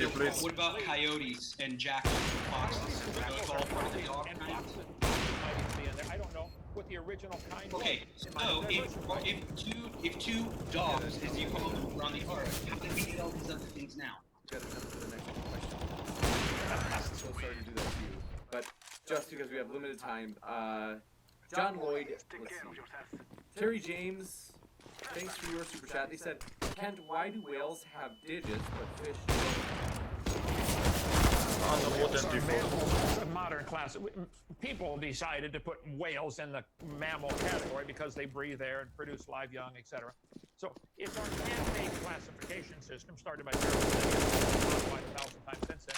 you, please. What about coyotes and jackals and foxes? Are those all part of the dog And kind? foxes might even be in there. I don't know what the original kind was. Okay, so if two dogs, as you call them, were on the ark, how did we get all these other things now? Got to jump to the next question. So sorry to do that to you, but just because we have limited time, John Lloyd, let's see. Terry James, thanks for your super chat. They said, Kent, why do whales have digits but fish don't? Modern class. People decided to put whales in the mammal category because they breathe air and produce live young, etc. So it's our man-made classification system started by Darwin, modified 1,000 times since then.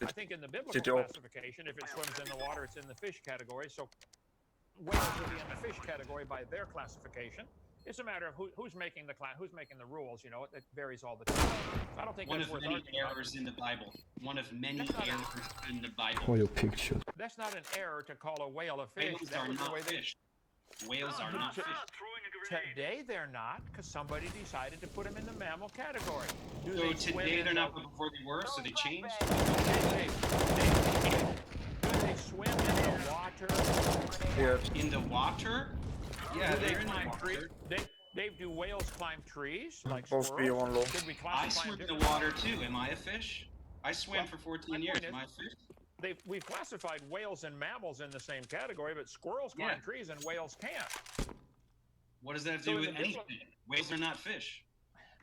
I think in the biblical classification, if it swims in the water, it's in the fish category. So whales will be in the fish category by their classification. It's a matter of who's making the rules. You know, it varies all the time. So I don't think one that's of worth many arguing errors in the Bible. One of many errors in the Bible. For your picture. That's not an error to call a whale a fish. Whales are not fish. Whales are not fish. Today they're not, because somebody decided to put them in the mammal category. So today they're not, but before they were, so they changed? Do they swim in the water? Yeah. In the water? Yeah, they're in the water. They do whales climb trees like Both squirrels? be one low. Should we I classify swim them in the water too. Am I a fish? I swam for 14 years. Am I a fish? We've classified whales and mammals in the same category, but squirrels climb trees and whales can't. What does that have to do with anything? Whales are not fish.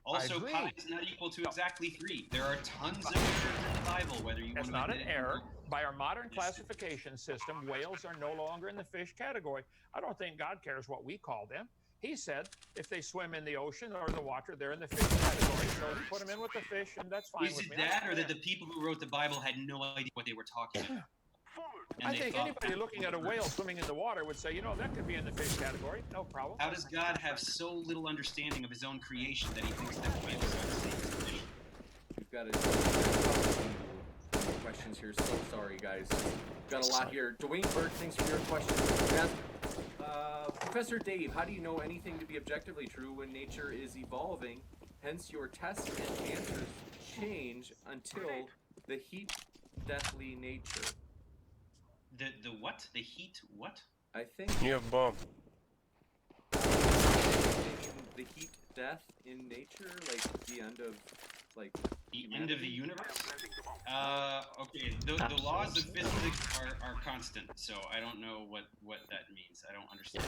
Also, pi is not equal to exactly 3. There are tons of errors in the Bible, whether you That's want to not an error. By our modern classification system, whales are no longer in the fish category. I don't think God cares what we call them. He said if they swim in the ocean or the water, they're in the fish category. So he put them in with the fish, and that's fine Is with it me. that, or that the people who wrote the Bible had no idea what they were talking about? I think anybody looking at a whale swimming in the water would say, you know, that could be in the fish category. No problem. How does God have so little understanding of his own creation that he thinks that whales are the same fish? We've got questions here. So sorry, guys. We've got a lot here. Dwayne Burke, thanks for your question. Professor Dave, how do you know anything to be objectively true when nature is evolving? Hence, your tests and answers change until the heat deathly nature. The what? The heat what? I think You have bomb. the heat death in nature, like the end of The end of the universe? Okay, the laws of physics are constant, so I don't know what that means. I don't understand.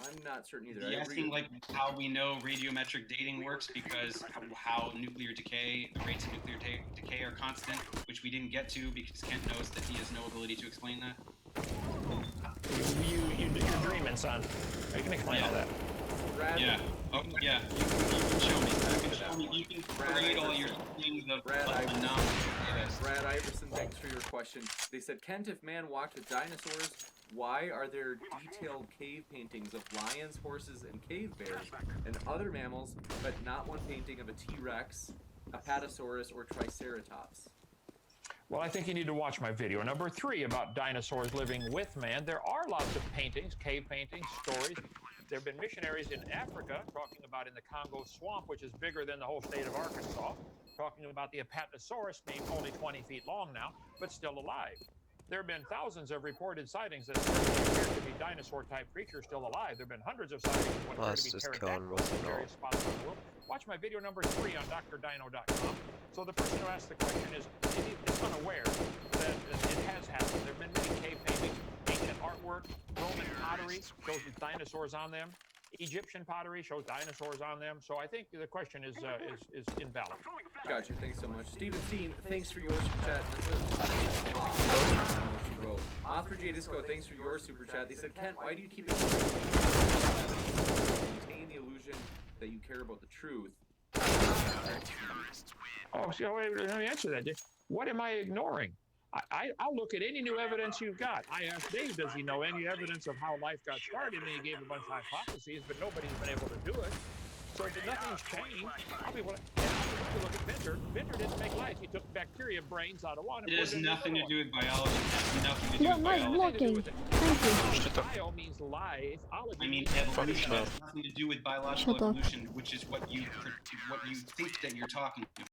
I'm not certain either. Are you asking like how we know radiometric dating works because how nuclear decay, the rates of nuclear decay are constant, which we didn't get to because Kent knows that he has no ability to explain that? You're dreaming, son. You can explain all that. Brad, yeah. Oh, yeah. You can show me. You can show me. You can create all your things of Brad Iverson. Thanks for your question. They said, Kent, if man walked with dinosaurs, why are there detailed cave paintings of lions, horses, and cave bears and other mammals, but not one painting of a T-Rex, Apatosaurus, or Triceratops? Well, I think you need to watch my video number 3 about dinosaurs living with man. There are lots of paintings, cave paintings, stories. There have been missionaries in Africa talking about in the Congo swamp, which is bigger than the whole state of Arkansas, talking about the Apatosaurus being only 20 feet long now, but still alive. There have been thousands of reported sightings that appear to be dinosaur-type creatures still alive. There have been hundreds of sightings of what appear to be pterodactyls in various spots around the world. Watch my video number 3 on drdino.com. So the person who asked the question is unaware that it has happened. There have been many cave paintings, ancient artwork, Roman pottery shows with dinosaurs on them. Egyptian pottery shows dinosaurs on them. So I think the question is invalid. Gotcha. Thanks so much. Stephen Steen, thanks for your super chat. Oscar J. Disco, thanks for your super chat. They said, Kent, why do you keep it maintain the illusion that you care about the truth? Oh, so wait, let me answer that. What am I ignoring? I'll look at any new evidence you've got. I asked Dave, does he know any evidence of how life got started? And he gave a bunch of hypotheses, but nobody's been able to do it. So if nothing's changed, I'll be willing to look at inventor. Inventor didn't make lice. He took bacteria brains out of one and It put has it in nothing to another do with biology. It has nothing to do Yeah, with nice biology. blocking. Thank you. Bio means life. Ology I mean, means evolution evolution. has nothing to do with biological Shut up. evolution, which is what you think that you're talking about.